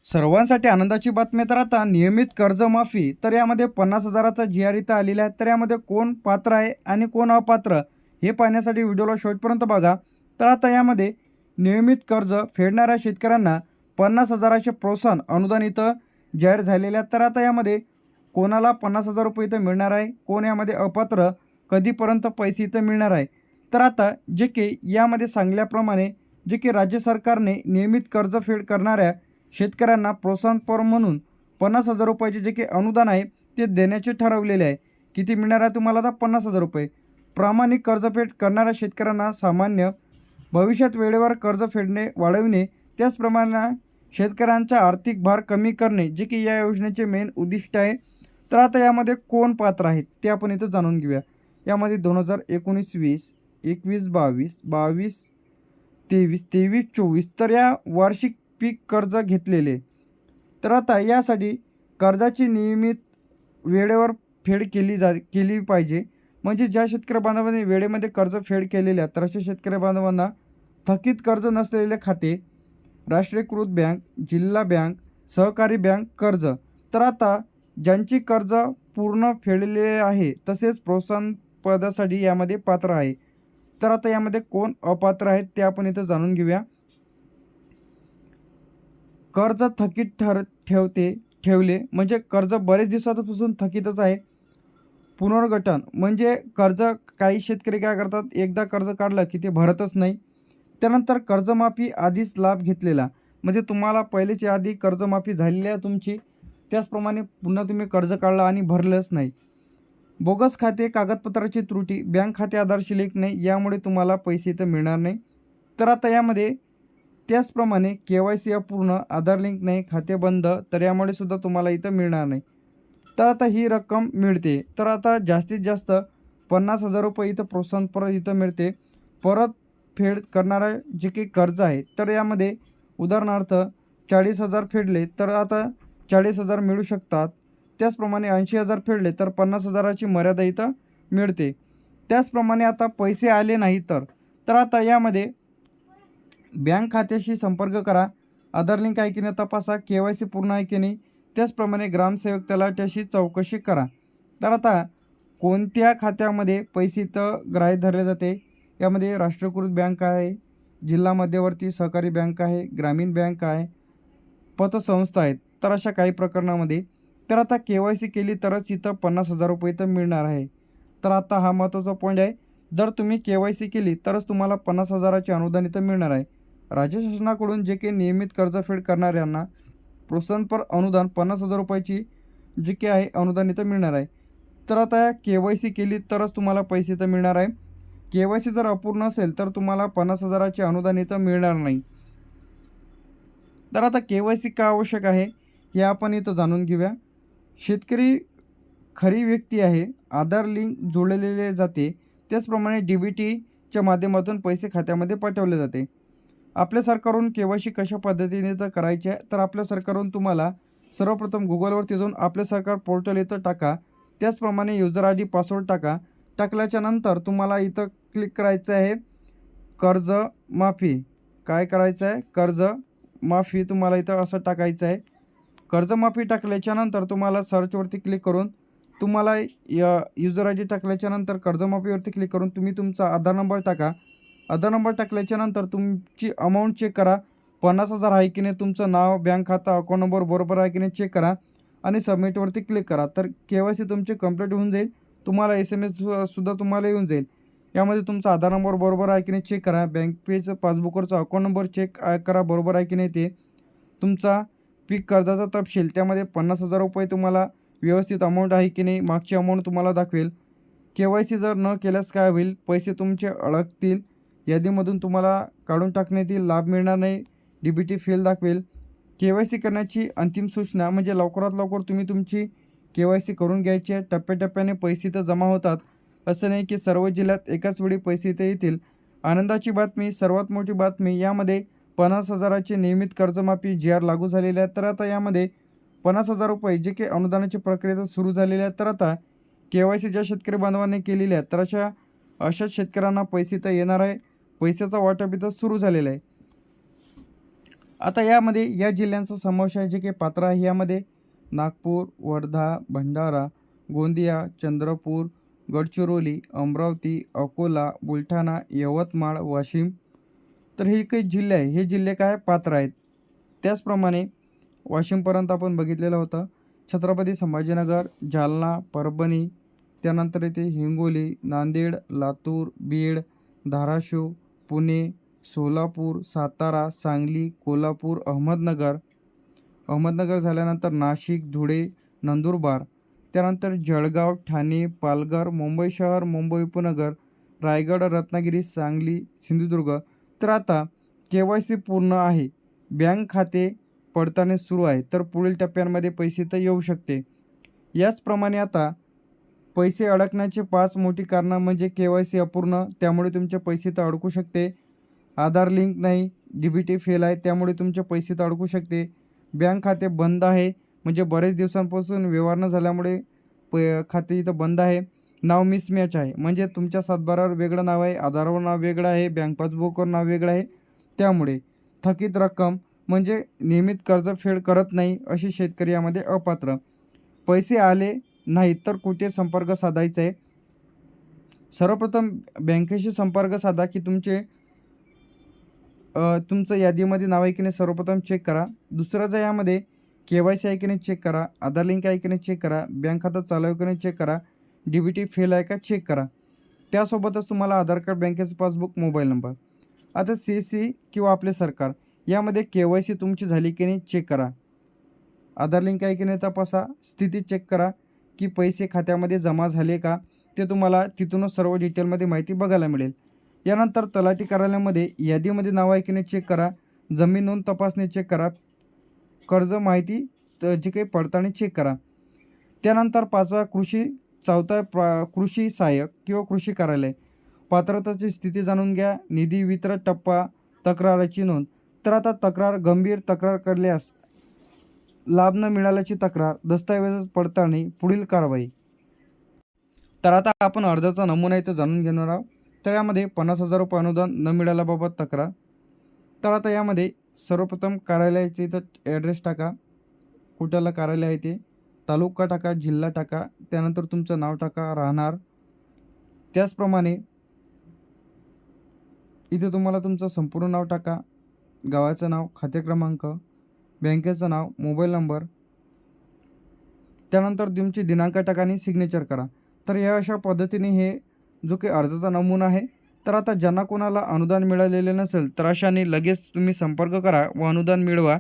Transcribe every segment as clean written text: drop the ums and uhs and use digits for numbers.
सर्वांसाठी आनंदाची बातमी. तर आता नियमित कर्जमाफी, तर यामध्ये 50,000चा जी.आर. इथं आलेला आहे. तर यामध्ये कोण पात्र आहे आणि कोण अपात्र हे पाहण्यासाठी व्हिडिओला शेवटपर्यंत बघा. तर आता यामध्ये नियमित कर्ज फेडणाऱ्या शेतकऱ्यांना 50,000चे प्रोत्साहन अनुदान इथं जाहीर झालेले आहे. तर आता यामध्ये कोणाला 50,000 रुपये इथं मिळणार आहे, कोण यामध्ये अपात्र, कधीपर्यंत पैसे इथं मिळणार आहे. तर आता जे की यामध्ये सांगल्याप्रमाणे जे की राज्य सरकारने नियमित कर्जफेड करणाऱ्या शेतकऱ्यांना प्रोत्साहनपर म्हणून 50,000 रुपयाचे जे काही अनुदान आहे ते देण्याचे ठरवलेले आहे. किती मिळणार आहे तुम्हाला? आता 50,000 रुपये. प्रामाणिक कर्जफेड करणाऱ्या शेतकऱ्यांना सामान्य, भविष्यात वेळेवर कर्ज फेडणे वाढविणे, त्याचप्रमाणे शेतकऱ्यांचा आर्थिक भार कमी करणे, जे की या योजनेचे मेन उद्दिष्ट आहे. तर आता यामध्ये कोण पात्र आहेत ते आपण इथं जाणून घेऊया. यामध्ये 2019-20, 21-22, 22-23, 23-24 तर या वार्षिक पीक कर्ज घेतलेले. तर आता यासाठी कर्जाची नियमित वेळेवर फेड केली पाहिजे. म्हणजे ज्या शेतकरी बांधवांनी वेळेमध्ये कर्ज फेड केलेले आहे तर अशा शेतकरी बांधवांना थकीत कर्ज नसलेले खाते, राष्ट्रीयकृत बँक, जिल्हा बँक, सहकारी बँक कर्ज. तर आता ज्यांची कर्ज पूर्ण फेडलेले आहे तसेच प्रोत्साहन पदासाठी यामध्ये पात्र आहे. तर आता यामध्ये कोण अपात्र आहेत ते आपण इथं जाणून घेऊया. कर्ज थकीत ठेवले म्हणजे कर्ज बरेच दिवसापासून थकीतच आहे. पुनर्गठन म्हणजे कर्ज, काही शेतकरी काय करतात, एकदा कर्ज काढलं की ते भरतच नाही. त्यानंतर कर्जमाफी आधीच लाभ घेतलेला, म्हणजे तुम्हाला पहिलेच्या आधी कर्जमाफी झालेली आहे तुमची, त्याचप्रमाणे पुन्हा तुम्ही कर्ज काढलं आणि भरलंच नाही. बोगस खाते, कागदपत्राची त्रुटी, बँक खाते आधार शिल्लक नाही, यामुळे तुम्हाला पैसे इथं मिळणार नाही. तर आता यामध्ये त्याचप्रमाणे के.वाय.सी अपूर्ण, आधार लिंक नाही, खाते बंद, तर यामुळे सुद्धा तुम्हाला इथं मिळणार नाही. तर आता ही रक्कम मिळते. तर आता जास्तीत जास्त 50,000 रुपये इथं प्रोत्साहन परत इथं मिळते. परत फेड करणारा जे काही कर्ज आहे तर यामध्ये उदाहरणार्थ 40,000 फेडले तर आता 40,000 मिळू शकतात. त्याचप्रमाणे 80,000 फेडले तर 50,000ची मर्यादा इथं मिळते. त्याचप्रमाणे आता पैसे आले नाही तर आता यामध्ये बँक खात्याशी संपर्क करा, आधार लिंक आहे की नाही तपासा, के.वाय.सी पूर्ण आहे की नाही, त्याचप्रमाणे ग्रामसेवक तलाठ्याशी चौकशी करा. तर आता कोणत्या खात्यामध्ये पैसे इथं ग्राह्य धरले जाते? यामध्ये राष्ट्रीयकृत बँक आहे, जिल्हा मध्यवर्ती सहकारी बँक आहे, ग्रामीण बँक आहे, पतसंस्था आहेत. तर अशा काही प्रकरणामध्ये तर आता के.वाय.सी केली तरच इथं 50,000 रुपये इथं मिळणार आहे. तर आता हा महत्त्वाचा पॉईंट आहे. जर तुम्ही के.वाय.सी केली तरच तुम्हाला 50,000चे अनुदान इथं मिळणार आहे. राज्य शासनाकडून जे काही नियमित कर्जफेड करणाऱ्यांना प्रोत्साहनपर अनुदान 50,000 रुपयाची जे काही आहे अनुदान इथं मिळणार आहे. तर आता के.वाय.सी केली तरच तुम्हाला पैसे इथं मिळणार आहे. के.वाय.सी जर अपूर्ण असेल तर तुम्हाला 50,000चे अनुदान इथं मिळणार नाही. तर आता के.वाय.सी का आवश्यक आहे हे आपण इथं जाणून घेऊया. शेतकरी खरी व्यक्ती आहे, आधार लिंक जोडलेले जाते, त्याचप्रमाणे डी.बी.टीच्या माध्यमातून पैसे खात्यामध्ये पाठवले जाते. आपल्या सरकारकडून के.वाय.सी कशा पद्धतीने तर करायची आहे? तर आपल्या सरकारकडून तुम्हाला सर्वप्रथम गुगलवरती जाऊन आपले सरकार पोर्टल इथं टाका. त्याचप्रमाणे युजर आय डी पासवर्ड टाका. टाकल्याच्या नंतर तुम्हाला इथं क्लिक करायचं आहे कर्ज माफी. काय करायचं आहे? कर्ज माफी तुम्हाला इथं असं टाकायचं आहे. कर्जमाफी टाकल्याच्यानंतर तुम्हाला सर्चवरती क्लिक करून तुम्हाला युजर आय डी टाकल्याच्यानंतर कर्जमाफीवरती क्लिक करून तुम्ही तुमचा आधार नंबर टाका. आधार नंबर टाकल्याच्यानंतर तुमची अमाऊंट चेक करा, 50,000 आहे की नाही, तुमचं नाव, बँक खाता, अकाउंट नंबर बरोबर आहे की नाही चेक करा आणि सबमिटवरती क्लिक करा. तर के.वाय.सी तुमची कंप्लीट होऊन जाईल. तुम्हाला SMS सुद्धा तुम्हाला येऊन जाईल. यामध्ये तुमचा आधार नंबर बरोबर आहे की नाही चेक करा, बँकेचं पासबुकवरचा अकाउंट नंबर चेक करा बरोबर आहे की नाही ते, तुमचा पीक कर्जाचा तपशील, त्यामध्ये 50,000 रुपये तुम्हाला व्यवस्थित अमाऊंट आहे की नाही, मागची अमाऊंट तुम्हाला दाखवेल. के.वाय.सी जर न केल्यास काय होईल? पैसे तुमचे अडकतील, यादीमधून तुम्हाला काढून टाकण्यात येईल, लाभ मिळणार नाही, डी.बी.टी फेल दाखवेल. के.वाय.सी करण्याची अंतिम सूचना म्हणजे लवकरात लवकर तुम्ही तुमची के.वाय.सी करून घ्यायची आहे. टप्प्याटप्प्याने पैसे तर जमा होतात. असं नाही की सर्व जिल्ह्यात एकाच वेळी पैसे इथे येतील. आनंदाची बातमी, सर्वात मोठी बातमी, यामध्ये 50,000चे नियमित कर्जमाफी जी.आर. लागू झालेले आहेत. तर आता यामध्ये 50,000 रुपये जे काही अनुदानाची प्रक्रिया सुरू झालेली आहे. तर आता के.वाय.सी ज्या शेतकरी बांधवांनी केलेली आहे तर अशाच शेतकऱ्यांना पैसे तर येणार आहे. पैशाचा वाटप इथं सुरू झालेला आहे. आता यामध्ये या जिल्ह्यांचा समावेश आहे जे काही पात्र आहे यामध्ये नागपूर, वर्धा, भंडारा, गोंदिया, चंद्रपूर, गडचिरोली, अमरावती, अकोला, बुलढाणा, यवतमाळ, वाशिम. तर हे काही जिल्हे आहे, हे जिल्हे काय पात्र आहेत. त्याचप्रमाणे वाशिमपर्यंत आपण बघितलेलं होतं. छत्रपती संभाजीनगर, जालना, परभणी, त्यानंतर येथे हिंगोली, नांदेड, लातूर, बीड, धाराशिव, पुणे, सोलापूर, सातारा, सांगली, कोल्हापूर, अहमदनगर झाल्यानंतर नाशिक, धुळे, नंदुरबार, त्यानंतर जळगाव, ठाणे, पालघर, मुंबई शहर, मुंबई उपनगर, रायगड, रत्नागिरी, सांगली, सिंधुदुर्ग. तर आता KYC पूर्ण आहे, बँक खाते पडताळणी सुरू आहे, तर पुढील टप्प्यांमध्ये पैसे तर येऊ शकते. याचप्रमाणे आता पैसे अडकण्याचे 5 मोठी कारणं म्हणजे KYC अपूर्ण, त्यामुळे तुमचे पैसे तर अडकू शकते. आधार लिंक नाही, DBT फेल आहे, त्यामुळे तुमचे पैसे तर अडकू शकते. बँक खाते बंद आहे, म्हणजे बरेच दिवसांपासून व्यवहार न झाल्यामुळे खाते इथं बंद आहे. नाव मिसमॅच आहे, म्हणजे तुमच्या सातबारावर वेगळं नाव आहे, आधारवर नाव वेगळं आहे, बँक पासबुकवर नाव वेगळं आहे. त्यामुळे थकीत रक्कम म्हणजे नियमित कर्जफेड करत नाही अशी शेतकरी यामध्ये अपात्र. पैसे आले नाही तर कुठे संपर्क साधायचा आहे? सर्वप्रथम बँकेशी संपर्क साधा की तुमचं यादीमध्ये नाव आहे की नाही सर्वप्रथम चेक करा. दुसरं यामध्ये KYC आहे की नाही चेक करा, आधार लिंक आहे की नाही चेक करा, बँक खाता चालू आहे की नाही चेक करा, DBT फेल आहे का चेक करा. त्यासोबतच तुम्हाला आधार कार्ड, बँकेचं पासबुक, मोबाईल नंबर. आता CC किंवा आपले सरकार यामध्ये KYC तुमची झाली की नाही चेक करा. आधार लिंक आहे की नाही तपासा, स्थिती चेक करा की पैसे खात्यामध्ये जमा झाले का, ते तुम्हाला तिथूनच सर्व डिटेलमध्ये माहिती बघायला मिळेल. यानंतर तलाठी कार्यालयामध्ये यादीमध्ये नाव आहे की नाही चेक करा, जमीन नोंद तपासणी चेक करा, कर्ज माहिती जी काही पडताळणी चेक करा. त्यानंतर 5वा कृषी सहाय्यक किंवा कृषी कार्यालय, पात्रतेची स्थिती जाणून घ्या, निधी वितरण टप्पा, तक्राराची नोंद. तर आता गंभीर तक्रार करल्यास लाभ न मिळाल्याची तक्रार, दस्तऐवज पडताळणी, पुढील कारवाई. तर आता आपण अर्जाचा नमुना इथं जाणून घेणार आहोत. तर यामध्ये 50,000 रुपये अनुदान न मिळाल्याबाबत तक्रार. तर आता यामध्ये सर्वप्रथम कार्यालयाचे इथं ॲड्रेस टाका, कुठलं कार्यालय आहे ते, तालुका टाका, जिल्हा टाका, त्यानंतर तुमचं नाव टाका, राहणार. त्याचप्रमाणे इथे तुम्हाला तुमचं संपूर्ण नाव टाका, गावाचं नाव, खाते क्रमांक, बँकेचं नाव, मोबाईल नंबर, त्यानंतर तुमची दिनांक टाका आणि सिग्नेचर करा. तर या अशा पद्धतीने हे जो काही अर्जाचा नमुना आहे. तर आता ज्यांना कोणाला अनुदान मिळालेले नसेल तर अशाने लगेच तुम्ही संपर्क करा व अनुदान मिळवा.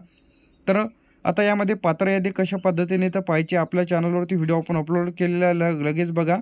तर आता यामध्ये पात्र यादी कशा पद्धतीने तर पाहायची, आपल्या चॅनलवरती व्हिडिओ आपण अपलोड केलेला लगेच बघा.